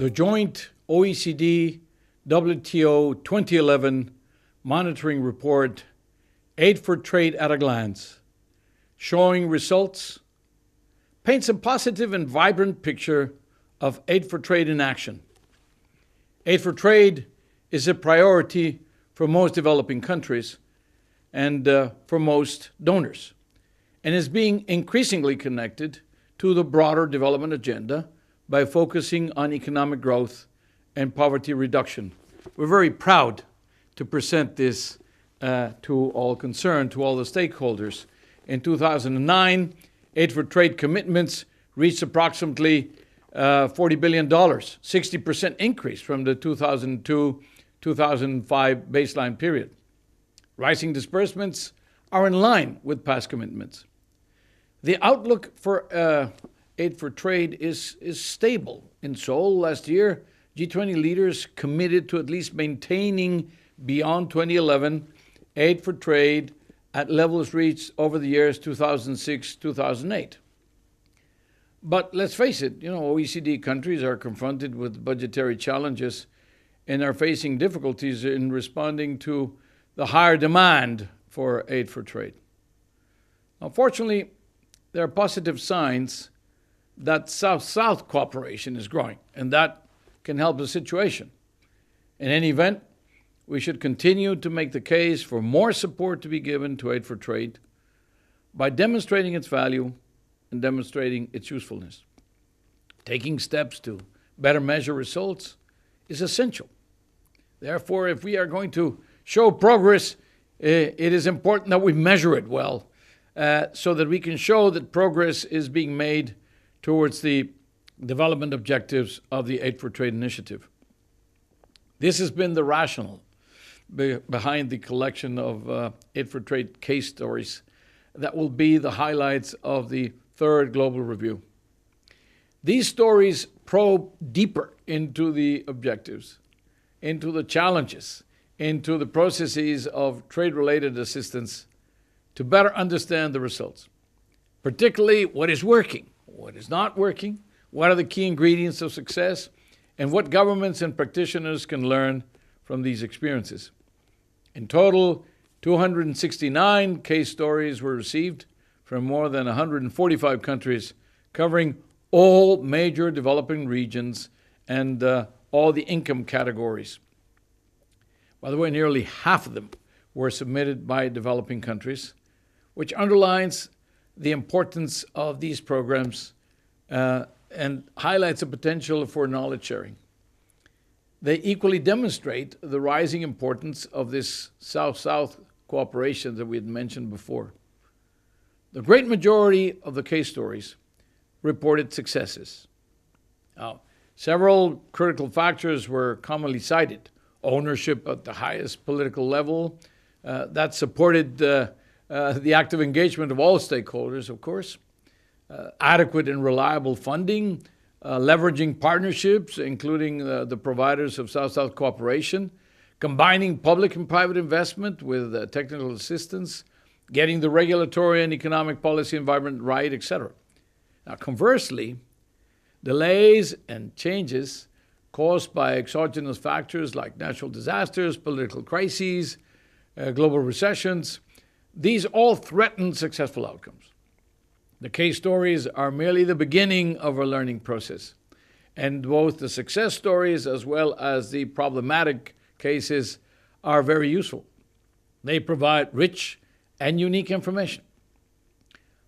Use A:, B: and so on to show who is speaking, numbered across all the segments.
A: the joint OECD-WTO 2011 monitoring report, Aid for Trade at a Glance, showing results, paints a positive and vibrant picture of aid for trade in action. Aid for trade is a priority for most developing countries and for most donors, and is being increasingly connected to the broader development agenda by focusing on economic growth and poverty reduction. We're very proud to present this to all concerned, to all the stakeholders. In 2009, Aid for Trade commitments reached approximately $40 billion, 60% increase from the 2002-2005 baseline period. Rising disbursements are in line with past commitments. The outlook for Aid for Trade is stable. In Seoul last year, G20 leaders committed to at least maintaining beyond 2011 aid for trade at levels reached over the years 2006-2008. But let's face it, OECD countries are confronted with budgetary challenges and are facing difficulties in responding to the higher demand for aid for trade. Unfortunately, there are positive signs that South-South cooperation is growing, and that can help the situation. In any event, we should continue to make the case for more support to be given to aid for trade by demonstrating its value and demonstrating its usefulness. Taking steps to better measure results is essential. Therefore, if we are going to show progress, it is important that we measure it well so that we can show that progress is being made towards the development objectives of the Aid for Trade initiative. This has been the rationale behind the collection of Aid for Trade case stories that will be the highlights of the third global review. These stories probe deeper into the objectives, into the challenges, into the processes of trade-related assistance to better understand the results, particularly what is working, what is not working, what are the key ingredients of success, and what governments and practitioners can learn from these experiences. In total, 269 case stories were received from more than 145 countries, covering all major developing regions and all the income categories. By the way, nearly half of them were submitted by developing countries, which underlines the importance of these programs and highlights the potential for knowledge sharing. They equally demonstrate the rising importance of this South-South cooperation that we had mentioned before. The great majority of the case stories reported successes. Now, several critical factors were commonly cited. Ownership at the highest political level, that supported the active engagement of all stakeholders, of course. Adequate and reliable funding, leveraging partnerships, including the providers of South-South cooperation, combining public and private investment with technical assistance, getting the regulatory and economic policy environment right, etc. Now, conversely, delays and changes caused by exogenous factors like natural disasters, political crises, global recessions, these all threaten successful outcomes. The case stories are merely the beginning of a learning process, and both the success stories as well as the problematic cases are very useful. They provide rich and unique information.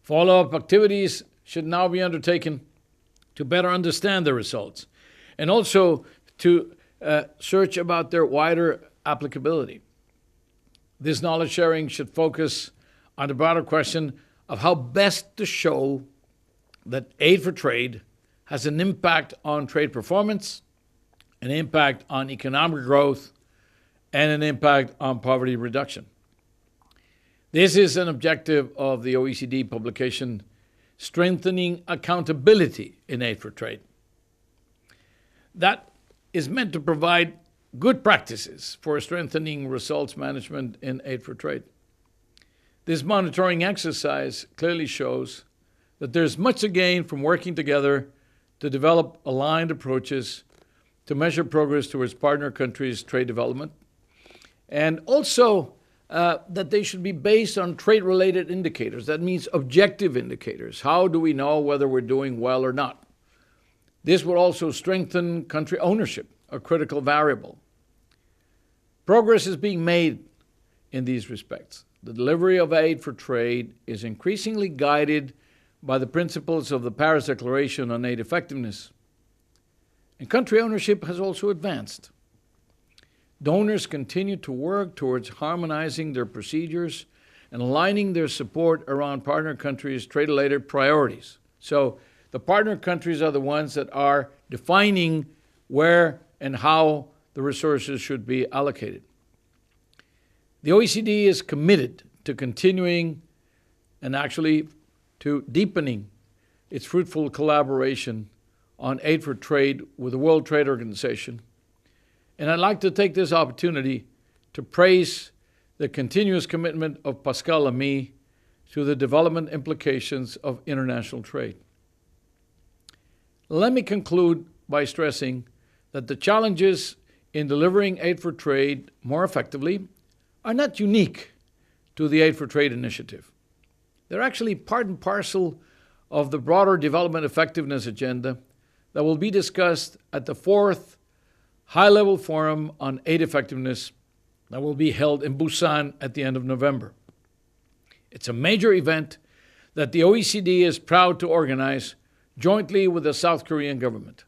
A: Follow-up activities should now be undertaken to better understand the results and also to search about their wider applicability. This knowledge sharing should focus on the broader question of how best to show that aid for trade has an impact on trade performance, an impact on economic growth, and an impact on poverty reduction. This is an objective of the OECD publication, Strengthening Accountability in Aid for Trade. That is meant to provide good practices for strengthening results management in aid for trade. This monitoring exercise clearly shows that there's much to gain from working together to develop aligned approaches to measure progress towards partner countries' trade development, and also that they should be based on trade-related indicators. That means objective indicators. How do we know whether we're doing well or not? This will also strengthen country ownership, a critical variable. Progress is being made in these respects. The delivery of aid for trade is increasingly guided by the principles of the Paris Declaration on Aid Effectiveness. And country ownership has also advanced. Donors continue to work towards harmonizing their procedures and aligning their support around partner countries' trade-related priorities. So the partner countries are the ones that are defining where and how the resources should be allocated. The OECD is committed to continuing and actually to deepening its fruitful collaboration on aid for trade with the World Trade Organization. And I'd like to take this opportunity to praise the continuous commitment of Pascal Lamy to the development implications of international trade. Let me conclude by stressing that the challenges in delivering aid for trade more effectively are not unique to the Aid for Trade initiative. They're actually part and parcel of the broader development effectiveness agenda that will be discussed at the 4th High-Level Forum on Aid Effectiveness that will be held in Busan at the end of November. It's a major event that the OECD is proud to organize jointly with the South Korean government.